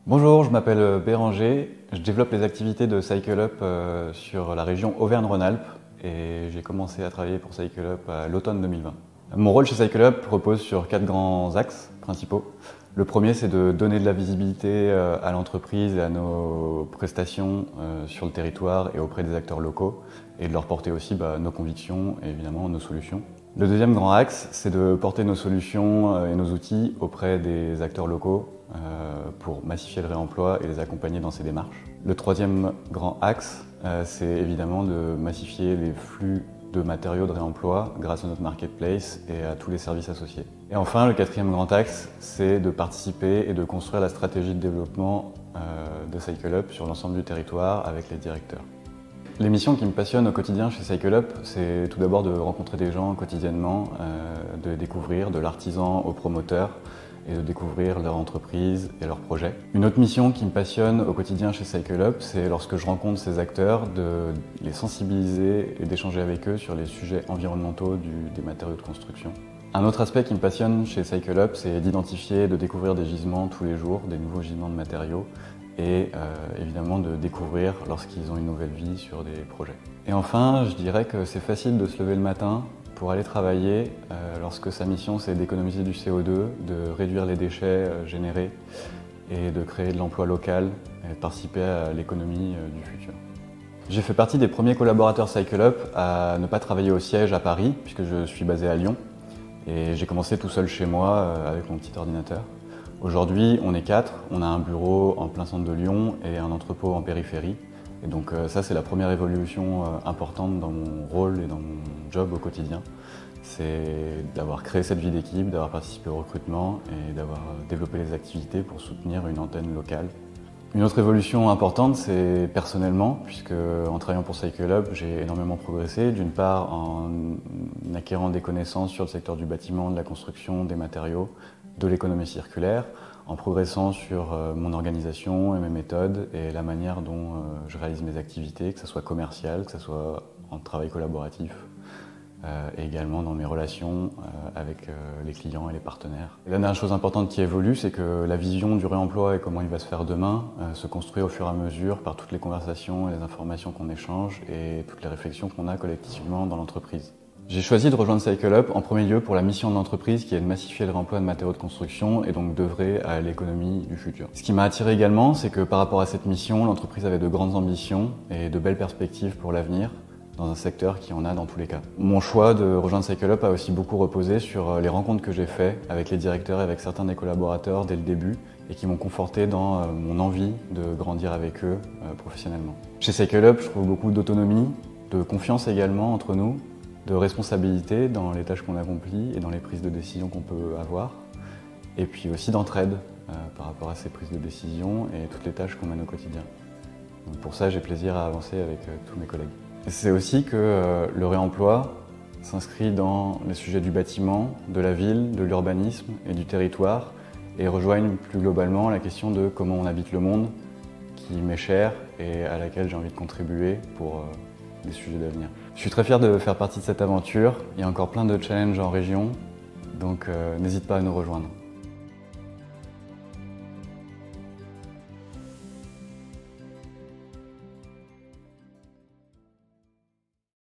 Bonjour, je m'appelle Béranger. Je développe les activités de CycleUp sur la région Auvergne-Rhône-Alpes et j'ai commencé à travailler pour CycleUp à l'automne 2020. Mon rôle chez CycleUp repose sur 4 grands axes principaux. Le premier, c'est de donner de la visibilité à l'entreprise et à nos prestations sur le territoire et auprès des acteurs locaux et de leur porter aussi nos convictions et évidemment nos solutions. Le deuxième grand axe, c'est de porter nos solutions et nos outils auprès des acteurs locaux pour massifier le réemploi et les accompagner dans ces démarches. Le troisième grand axe, c'est évidemment de massifier les flux de matériaux de réemploi grâce à notre marketplace et à tous les services associés. Et enfin, le quatrième grand axe, c'est de participer et de construire la stratégie de développement de CycleUp sur l'ensemble du territoire avec les directeurs. Les missions qui me passionnent au quotidien chez CycleUp, c'est tout d'abord de rencontrer des gens quotidiennement, de découvrir de l'artisan au promoteur et de découvrir leur entreprise et leurs projets. Une autre mission qui me passionne au quotidien chez CycleUp, c'est lorsque je rencontre ces acteurs, de les sensibiliser et d'échanger avec eux sur les sujets environnementaux des matériaux de construction. Un autre aspect qui me passionne chez CycleUp, c'est d'identifier et de découvrir des gisements tous les jours, des nouveaux gisements de matériaux, et évidemment de découvrir lorsqu'ils ont une nouvelle vie sur des projets. Et enfin, je dirais que c'est facile de se lever le matin pour aller travailler lorsque sa mission c'est d'économiser du CO2, de réduire les déchets générés et de créer de l'emploi local et de participer à l'économie du futur. J'ai fait partie des premiers collaborateurs CycleUp à ne pas travailler au siège à Paris puisque je suis basé à Lyon et j'ai commencé tout seul chez moi avec mon petit ordinateur. Aujourd'hui, on est 4, on a un bureau en plein centre de Lyon et un entrepôt en périphérie. Et donc ça, c'est la première évolution importante dans mon rôle et dans mon job au quotidien. C'est d'avoir créé cette vie d'équipe, d'avoir participé au recrutement et d'avoir développé les activités pour soutenir une antenne locale. Une autre évolution importante, c'est personnellement, puisque en travaillant pour CycleUp, j'ai énormément progressé. D'une part, en acquérant des connaissances sur le secteur du bâtiment, de la construction, des matériaux, de l'économie circulaire, en progressant sur mon organisation et mes méthodes et la manière dont je réalise mes activités, que ce soit commercial, que ce soit en travail collaboratif, et également dans mes relations avec les clients et les partenaires. Et la dernière chose importante qui évolue, c'est que la vision du réemploi et comment il va se faire demain se construit au fur et à mesure par toutes les conversations et les informations qu'on échange et toutes les réflexions qu'on a collectivement dans l'entreprise. J'ai choisi de rejoindre CycleUp en premier lieu pour la mission de l'entreprise qui est de massifier le réemploi de matériaux de construction et donc d'œuvrer à l'économie du futur. Ce qui m'a attiré également, c'est que par rapport à cette mission, l'entreprise avait de grandes ambitions et de belles perspectives pour l'avenir dans un secteur qui en a dans tous les cas. Mon choix de rejoindre CycleUp a aussi beaucoup reposé sur les rencontres que j'ai faites avec les directeurs et avec certains des collaborateurs dès le début et qui m'ont conforté dans mon envie de grandir avec eux professionnellement. Chez CycleUp, je trouve beaucoup d'autonomie, de confiance également entre nous, de responsabilité dans les tâches qu'on accomplit et dans les prises de décision qu'on peut avoir, et puis aussi d'entraide par rapport à ces prises de décision et toutes les tâches qu'on mène au quotidien. Donc pour ça, j'ai plaisir à avancer avec tous mes collègues. C'est aussi que le réemploi s'inscrit dans les sujets du bâtiment, de la ville, de l'urbanisme et du territoire, et rejoignent plus globalement la question de comment on habite le monde, qui m'est chère et à laquelle j'ai envie de contribuer pour des sujets d'avenir. Je suis très fier de faire partie de cette aventure. Il y a encore plein de challenges en région, donc n'hésite pas à nous rejoindre.